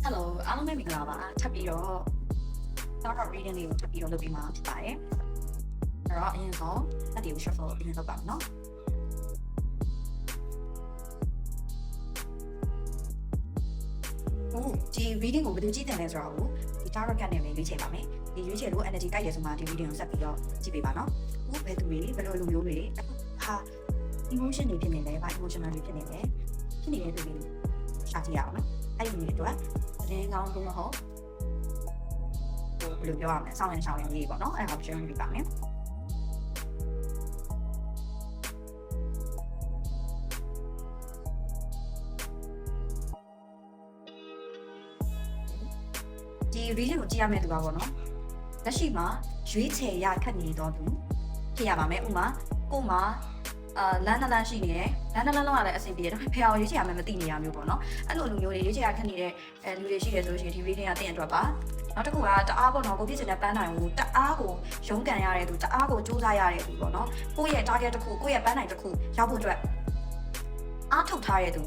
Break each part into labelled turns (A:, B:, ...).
A: Hello အားလုံးပဲမင်္ဂလာပါထပ်ပြီးတော့ start up reading လေးကိုထပ်ပြီးတော့လုပ်ပြီးမှဖြစ်ပါတယ်အဲ့တော့အရင်ဆုံးအတီကို shuffle အရင်လုပ်ပါမယ်နော်ဒီ reading ကိုဘယ်လိုကြည့်တယ်လဲဆိုတော့ဒီ tarot card နဲ့ပဲရွေးချယ်ပါမယ်ဒီရွေးချယ်လို့ energy ကိုက်ရဆိုမှဒီ reading ကိုဆက်ပြီးတော့ကြည့်ပေးပါနော်အခုဘယ်သူတွေဘယ်လိုလူမျိုးတွေဟာ emotion တွေဖြစ်နေလဲဘာ emotional တွေဖြစ်နေလဲဖြစ်နေတဲ့သူတွေရှာကြည့်ရအောင်နော်အဲ့ဒီမျိုးတွေအတွက်သတင်းကောင်းလို့မဟုတ်ဘယ်လိုပြောရမလဲစောင့်ရန်လေးပေါ့နော်အဲ့ဒါကိုပြောပြပါမယ်ဒီ reading ကိုကြည့်ရမယ့်သူပါပေါ့နော်လက်ရှိမှာရွေးချယ်ရခက်နေတော့သူဖြစ်ရပါမယ်ဥမာကိုမှလမ်းလမ်းရှိနေတယ်လမ်းလောက်ရတဲ့အဆင်ပြေတယ်ဒါပေမဲ့ဖေအောင်ရွေးချယ်ရမယ်မသိနေရမျိုးပေါ့နော်အဲ့လိုလူမျိုးတွေရွေးချယ်ရခက်နေတဲ့လူတွေရှိတယ်ဆိုလို့ရှိရင်ဒီ reading ကတင်အတွက်ပါနောက်တစ်ခုကတအားပေါ့နော်ကိုဖြစ်တဲ့ပန်းနိုင်ကိုတအားကိုရုန်းကန်ရတဲ့သူတအားကိုစူးစမ်းရတဲ့သူပေါ့နော်ကိုယ့်ရဲ့ target တစ်ခုကိုယ့်ရဲ့ပန်းနိုင်တစ်ခုရောက်ဖို့အတွက်အားထုတ်ထားတဲ့သူ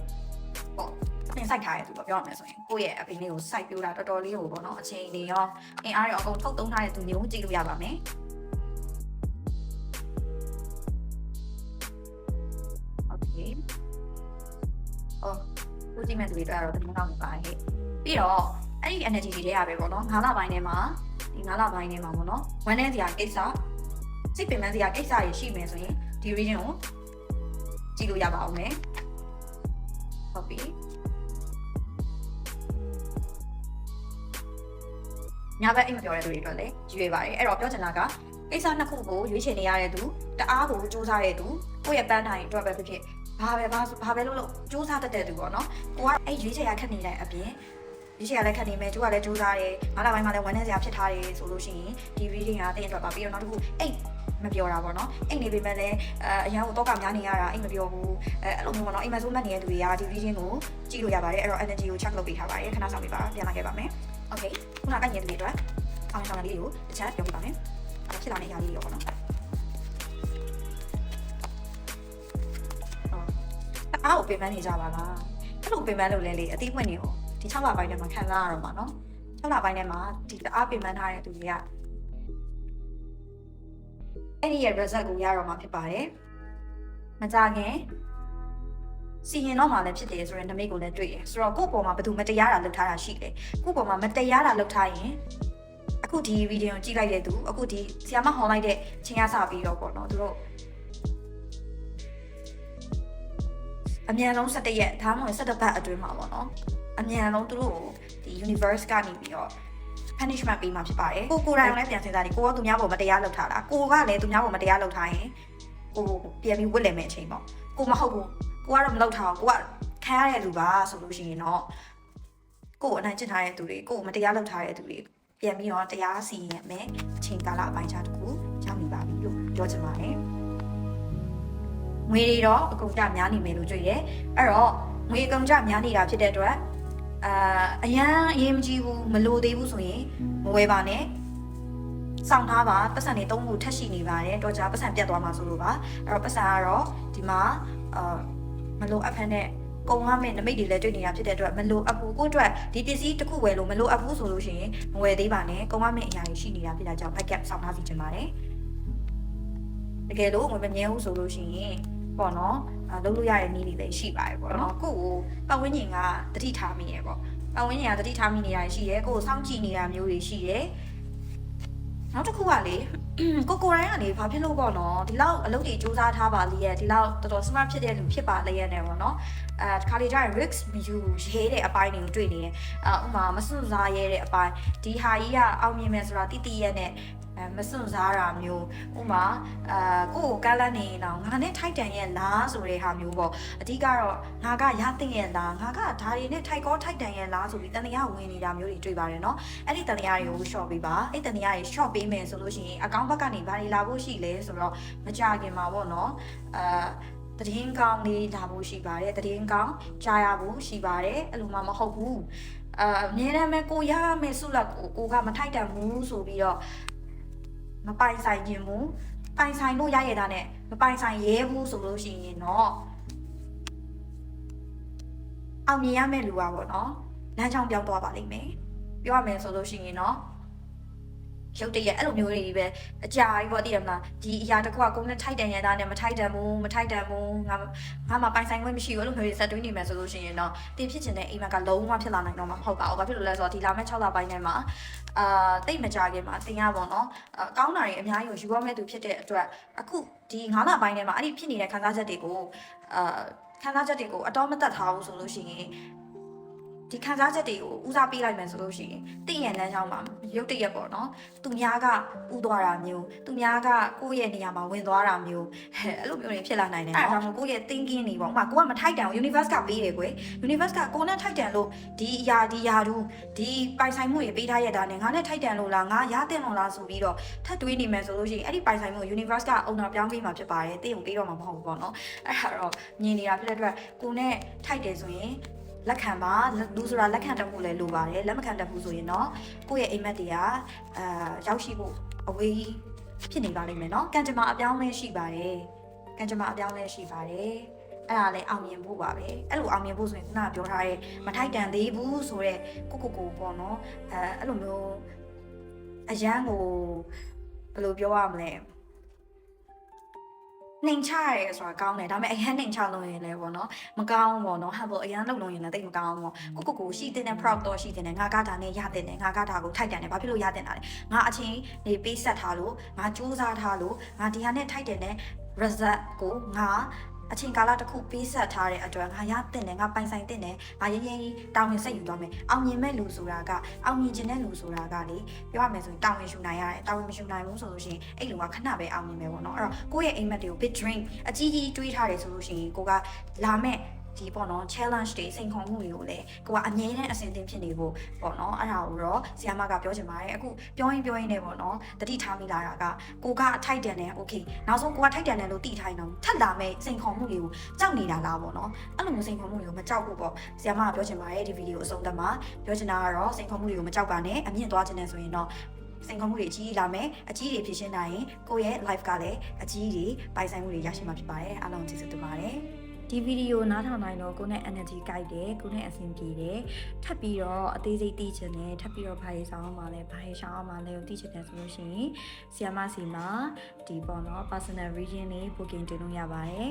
A: ပေါ့ပြင်ဆိုင်ထားတဲ့သူပေါ့ပြောရမယ်ဆိုရင်ကိုယ့်ရဲ့အပင်လေးကိုစိုက်ပြိုးတာတော်တော်လေးကိုပေါ့နော်အချိန်တွေရောအင်အားတွေအကုန်ထုတ်သုံးထားတဲ့သူမျိုးကြည့်လို့ရပါမယ်ကိုကြည့်မဲ့သူတွေတွေ့ရတော့တမန်တော်မပါဟဲ့ပြီးတော့အဲ့ဒီ energy တွေရပဲပေါ့နော်9လပိုင်းထဲမှာဒီ9လပိုင်းထဲမှာပေါ့နော်ဝမ်းနေစရာကိစ္စစိတ်ပင်ပန်းစရာကိစ္စတွေရှိမယ်ဆိုရင်ဒီ reading ကိုကြည့်လို့ရပါအောင်မယ်ဟုတ်ပြီညာဘက်အိမ်မပြောတဲ့သူတွေအတွက်လည်းရွေးပါတယ်အဲ့တော့ပြောချင်တာကကိစ္စနှစ်ခုကိုရွေးချယ်နေရတဲ့သူတအားကိုစူးစမ်းတဲ့သူကိုယ့်ရဲ့ပန်းတိုင်းအတွက်ပဲဖြစ်ဖြစ်ဘာပဲလို့စူးစမ်းတတ်တဲ့သူပေါ့နော်ကိုကအဲ့ရွေးချယ်ရခက်နေတဲ့အပြင်ရွေးချယ်ရလည်းခက်နေမယ်သူကလည်းစူးစမ်းတယ်ငါးလပိုင်းမှာလည်းဝမ်းနေစရာဖြစ်ထားတယ်ဆိုလို့ရှိရင်ဒီ reading ကတဲ့အတွက်ပါပြီးတော့နောက်တစ်ခုအိတ်မပြောတာပေါ့နော်အိတ်နေပေမဲ့လည်းအရန်ကိုတော့ကများနေရတာအိတ်မပြောဘူးအဲ့လိုမျိုးပေါ့နော်အိမ်မဆိုးမှတ်နေတဲ့သူတွေကဒီ reading ကိုကြည့်လို့ရပါတယ်အဲ့တော့ energy ကို check လုပ်ပေးထားပါတယ်ခဏဆောင်ပေးပါပြန်လာခဲ့ပါမယ် okay ခုနကညနေတွေအတွက်အောင်ဆောင်လေးကိုတစ်ချက်ပြောပြပါမယ်ဖြစ်လာတဲ့အရာလေးတွေပေါ့နော်အားကိုပင်ပန်းနေကြပါလားအဲ့လိုပင်ပန်းလို့လဲလေအသေးပွင့်နေဟောဒီ6လပိုင်းထဲမှာခံစားရတော့မှာနော်6လပိုင်းထဲမှာဒီအားပင်ပန်းထားတဲ့သူတွေကအဲ့ဒီရဲ့ result ကိုရတော့မှာဖြစ်ပါတယ်မကြခင်စီရင်တော့မှလည်းဖြစ်တယ်ဆိုရင်နမိတ်ကိုလည်းတွေ့ရဆိုတော့ကိုယ့်ပေါ်မှာဘယ်သူမတရားတာလုပ်ထားတာရှိတယ်ကိုယ့်ပေါ်မှာမတရားတာလုပ်ထားရင်အခုဒီ video ကိုကြည့်လိုက်တဲ့သူအခုဒီဆီယာမဟောင်းလိုက်တဲ့ချင်းရစပြီးတော့ပေါ့နော်သူတို့အမြန်ဆုံး17ရက်ဒါမှမဟုတ်17ပတ်အတွင်းမှာပေါ့နော်အမြန်ဆုံးသူတို့ဒီ universe ကနေပြီးတော့ punishment ပေးမှာဖြစ်ပါတယ်ကိုယ်တိုင်လည်းပြန်စဉ်းစားတယ်ကိုကသူများပေါ်မတရားလုပ်ထားတာကိုကလည်းသူများပေါ်မတရားလုပ်ထားရင်ကိုပြန်ပြီးဝတ်လည်မယ်အချိန်ပေါ့ကိုမဟုတ်ဘူးကိုကတော့မလုပ်ထားဘူးကိုကခံရတဲ့လူပါဆိုလို့ရှိရင်တော့ကိုအနိုင်ကျင့်ထားတဲ့သူတွေကိုမတရားလုပ်ထားတဲ့သူတွေပြန်ပြီးတော့တရားစီရင်မယ်အချိန်ကာလအပိုင်းခြားတစ်ခုရောက်နေပါပြီလို့ပြောချင်ပါတယ်ငွေတွေတော့အကုန်ကြများနေမယ်လို့တွေ့ရတယ်အဲ့တော့ငွေအကုန်ကြများနေတာဖြစ်တဲ့အတွက်အရန်အရေးမကြီးဘူးမလိုသေးဘူးဆိုရင်မဝယ်ပါနဲ့စောင့်ထားပါပတ်စံတွေ3ခုထက်ရှိနေပါတယ်တော့ကြာပတ်စံပြတ်သွားမှာဆိုလို့ပါအဲ့တော့ပတ်စံကတော့ဒီမှာမလိုအပ်ဖက်နဲ့ကုန်ရမယ့်နမိတ်တွေလည်းတွေ့နေတာဖြစ်တဲ့အတွက်မလိုအပ်ဘူးကိုယ့်အတွက်ဒီပစ္စည်းတစ်ခုဝယ်လို့မလိုအပ်ဘူးဆိုလို့ရှိရင်မဝယ်သေးပါနဲ့ကုန်ရမယ့်အရာတွေရှိနေတာဖြစ်တာကြောင့် backup စောင့်ထားစီချင်ပါတယ်တကယ်လို့ငွေမမြဲဘူးဆိုလို့ရှိရင်ပေါ့နော်လုပ်လို့ရတဲ့နည်းတွေလည်းရှိပါတယ်ပေါ့နော်ကိုယ့်ကိုပတ်ဝန်းကျင်ကတတိထားမိရပေါ့ပတ်ဝန်းကျင်ကတတိထားမိနေတာရှိရဲကိုယ်စောင့်ကြည့်နေတာမျိုးတွေရှိရဲနောက်တစ်ခုကလေကိုယ်တိုင်ကနေဘာဖြစ်လို့ပေါ့နော်ဒီလောက်အလုပ်တွေစူးစမ်းထားပါလေရဲ့ဒီလောက်တော်တော် smart ဖြစ်တဲ့လူဖြစ်ပါလေရဲ့နဲ့ပေါ့နော်တခါလေကျရင် risk မယူရေးတဲ့အပိုင်းတွေကိုတွေ့နေတယ်ဥမာမစွန့်စားရဲတဲ့အပိုင်းဒီဟာကြီးကအောင်မြင်မယ်ဆိုတာတိတိရဲ့နဲ့မစွန့်စားတာမျိုးဥမာကိုယ်ကိုကမ်းလှမ်းနေတော့ငါနဲ့ထိုက်တန်ရဲ့လားဆိုတဲ့ဟာမျိုးပေါ့အဓိကတော့ငါကရသင့်ရဲ့လားငါကဒါတွေနဲ့ထိုက်ကောထိုက်တန်ရဲ့လားဆိုပြီးတန်တရားဝင်နေတာမျိုးတွေတွေ့ပါတယ်နော်အဲ့ဒီတန်တရားတွေကို short ပေးပါအဲ့တန်တရားတွေ short ပေးမယ်ဆိုလို့ရှိရင်အကောင့်ဘက်ကနေဘာတွေလာဖို့ရှိလဲဆိုတော့မကြခင်မှာပေါ့နော်တည်င်းကောင်းလေးလာဖို့ရှိပါတယ်တည်င်းကောင်းကြားရဖို့ရှိပါတယ်အဲ့လိုမှမဟုတ်ဘူးအမြဲတမ်းပဲကိုရမယ်ဆုလက်ကိုကမထိုက်တန်ဘူးဆိုပြီးတော့မပိုင်ဆိုင်ခြင်းဘူးပိုင်ဆိုင်လို့ရရတာနဲ့မပိုင်ဆိုင်ရဲဘူးဆိုလို့ရှိရင်တော့အောင်မြင်ရမယ့်လူပါပေါ့နော် လမ်းကြောင်းပြောင်းသွားပါလိမ့်မယ်ပြောရမယ်ဆိုလို့ရှိရင်เนาะရုပ်တရက်အဲ့လိုမျိုးတွေပဲအကြာကြီးပေါ့သိရမလားဒီအရာတစ်ခုကကိုယ်နဲ့ထိုက်တန်ရတာနဲ့မထိုက်တန်ဘူးငါမှပိုင်ဆိုင်ခွင့်မရှိဘူးအဲ့လိုမျိုးတွေစက်တွင်းနေမယ်ဆိုလို့ရှိရင်တော့တင်ဖြစ်ချင်တဲ့အိမ်မက်ကလုံးဝဖြစ်လာနိုင်တော့မှာမဟုတ်ပါဘူးဘာဖြစ်လို့လဲဆိုတော့ဒီလာမဲ့6လပိုင်းထဲမှာတိတ်မကြခင်မှာတင်ရပါတော့ကောင်းတာတွေအများကြီးကိုယူရမဲ့သူဖြစ်တဲ့အတွက်အခုဒီ9လပိုင်းထဲမှာအဲ့ဒီဖြစ်နေတဲ့ခံစားချက်တွေကိုအတော်မတက်ထားဘူးဆိုလို့ရှိရင်ဒီခံစားချက်တွေကိုဦးစားပေးလိုက်မယ်ဆိုလို့ရှိရင်တင့်ရဲ့လမ်းကြောင်းမှာရုပ်တရက်ပေါ့နော်သူများကဥသွားတာမျိုးသူများကကိုယ့်ရဲ့နေရာမှာဝင်သွားတာမျိုးအဲ့လိုမျိုးတွေဖြစ်လာနိုင်တယ်နော်အဲ့ဒါကြောင့်ကိုယ့်ရဲ့ thinking တွေပေါ့ဥပမာကိုကမထိုက်တန်ဘူး universe ကပေးတယ်ကွယ် universe ကကိုနဲ့ထိုက်တန်လို့ဒီအရာတူဒီပိုင်ဆိုင်မှုတွေပေးထားရတာနဲ့ငါနဲ့ထိုက်တန်လို့လားငါရတဲ့လို့လားဆိုပြီးတော့ထပ်တွေးနေမယ်ဆိုလို့ရှိရင်အဲ့ဒီပိုင်ဆိုင်မှု universe ကအုံနာပြောင်းပေးမှာဖြစ်ပါတယ်သိုံပေးတော့မှာမဟုတ်ဘူးပေါ့နော်အဲ့ဒါတော့မြင်နေတာဖြစ်တဲ့အတွက်ကိုနဲ့ထိုက်တယ်ဆိုရင်လက်ခံပါလူဆိုတာလက်ခံတတ်မှုလည်းလိုပါတယ်လက်မခံတတ်ဘူးဆိုရင်တော့ကိုယ့်ရဲ့အိမ်မက်တွေကရောက်ရှိဖို့အဝေးဖြစ်နေပါလိမ့်မယ်เนาะကံကြမ္မာအပြောင်းလဲရှိပါတယ်အဲ့ဒါလည်းအောင်မြင်ဖို့ပါပဲအဲ့လိုအောင်မြင်ဖို့ဆိုရင်ခုနကပြောထားတဲ့မထိုက်တန်သေးဘူးဆိုတော့ကိုပေါ့เนาะအဲ့လိုမျိုးအရန်ကိုဘယ်လိုပြောရမလဲနှိမ်ချရဲဆိုတာကောင်းတယ်ဒါပေမဲ့အရန်နှိမ်ချလို့ရင်လည်းပေါ့နော်မကောင်းဘူးပေါ့နော် humble အရန်လုပ်လို့ရင်လည်းတိတ်မကောင်းဘူးပေါ့ကိုရှိတဲ့ proud တော့ရှိတဲ့ငါကဒါနဲ့ရတဲ့ငါကဒါကိုထိုက်တန်တယ်ဘာဖြစ်လို့ရတဲ့တာလဲငါအချင်းနေပေးဆက်ထားလို့ငါစူးစမ်းထားလို့ငါဒီဟာနဲ့ထိုက်တယ်နဲ့ result ကိုငါအချိန်ကာလတစ်ခုပေးဆက်ထားတဲ့အတွက်ငါရတဲ့နဲ့ငါပိုင်ဆိုင်တဲ့နဲ့ငါရင်တောင်းရင်စိတ်ယူသွားမယ်အောင်မြင်မဲ့လူဆိုတာကအောင်မြင်ခြင်းတဲ့လူဆိုတာကလေပြောရမယ်ဆိုရင်တောင်းရင်ယူနိုင်ရတယ်တောင်းရင်မယူနိုင်ဘူးဆိုလို့ရှိရင်အဲ့လူကခဏပဲအောင်မြင်မယ်ပေါ့နော်အဲ့တော့ကိုယ့်ရဲ့အိမ်မက်တွေကို big dream အကြီးကြီးတွေးထားတယ်ဆိုလို့ရှိရင်ကိုကလာမဲ့ဒီပေါ့နော် challenge တွေစိန်ခေါ်မှုတွေကိုလည်းကိုကအမြဲတမ်းအဆင်သင့်ဖြစ်နေဖို့ပေါ့နော်အဲ့ဒါကိုတော့ဆရာမကပြောချင်ပါတယ်အခုပြောရင်နေပေါ့နော်တတိထားမိလာတာကကိုကအထိုက်တန်တယ် okay နောက်ဆုံးကိုကထိုက်တန်တယ်လို့တိထိုင်တော့ထပ်လာမဲ့စိန်ခေါ်မှုတွေကိုကြောက်နေတာလားပေါ့နော်အဲ့လိုမျိုးစိန်ခေါ်မှုတွေကိုမကြောက်ဘူးပေါ့ဆရာမကပြောချင်ပါတယ်ဒီဗီဒီယိုအဆုံးသတ်မှာပြောချင်တာကတော့စိန်ခေါ်မှုတွေကိုမကြောက်ပါနဲ့အမြင့်သွားခြင်းနဲ့ဆိုရင်တော့စိန်ခေါ်မှုတွေအကြီးလာမယ်အကြီးတွေဖြစ်ရှင်းနိုင်ရင်ကိုရဲ့ life ကလည်းအကြီးတွေပိုင်ဆိုင်မှုတွေရရှိမှာဖြစ်ပါတယ်အားလုံးကျေးဇူးတင်ပါတယ်ဒီဗီဒီယိုနားထောင်နိုင်တော့ကိုနဲ့ energy ကိုက်တယ်ကိုနဲ့အဆင်ပြေတယ်ထပ်ပြီးတော့အသေးစိတ်သိချင်တယ်ထပ်ပြီးတော့ဘာရေးဆောင်အောင်မလဲဘာရေးရှောင်းအောင်မလဲကိုသိချင်တယ်ဆိုလို့ရှိရင်ဆီယာမစီမှာဒီပေါ့နော် personal reading လေး booking တင်လို့ရပါတယ်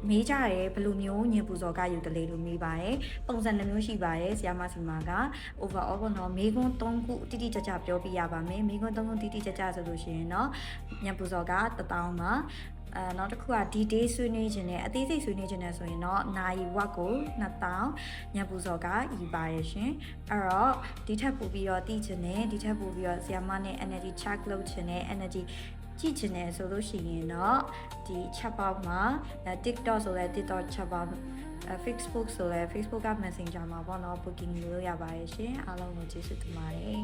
A: မေးကြရဲဘယ်လိုမျိုးညင်ပူဇော်ကယူတလေလို့မေးပါတယ်ပုံစံနှမျိုးရှိပါတယ်ဆရာမစီမာက overall ပေါ့နော်မေးခွန်း3ခုတိတိကျကျပြောပြရပါမယ်မေးခွန်း3ခုတိတိကျကျဆိုလို့ရှိရင်တော့ညင်ပူဇော်က1000ပါနောက်တစ်ခုက detail ဆွေးနွေးခြင်းနဲ့အသေးစိတ်ဆွေးနွေးခြင်းနဲ့ဆိုရင်တော့နိုင်ဝက်ကို2000ညပူစော်ကဤပါရရှင်အဲ့တော့ဒီထက်ပိုပြီးတော့တည်ခြင်းနဲ့ဒီထက်ပိုပြီးတော့ဆီယာမနဲ့ energy check လုပ်ခြင်းနဲ့ energy ကြည့်ချင်တယ်ဆိုလို့ရှိရင်တော့ဒီ chat box မှာ TikTok ဆိုလဲ TikTok chat box Facebook ဆိုလဲ Facebook က Messenger မှာပေါ့နော် booking လုပ်ရပါတယ်ရှင်အားလုံးကိုကျေးဇူးတင်ပါတယ်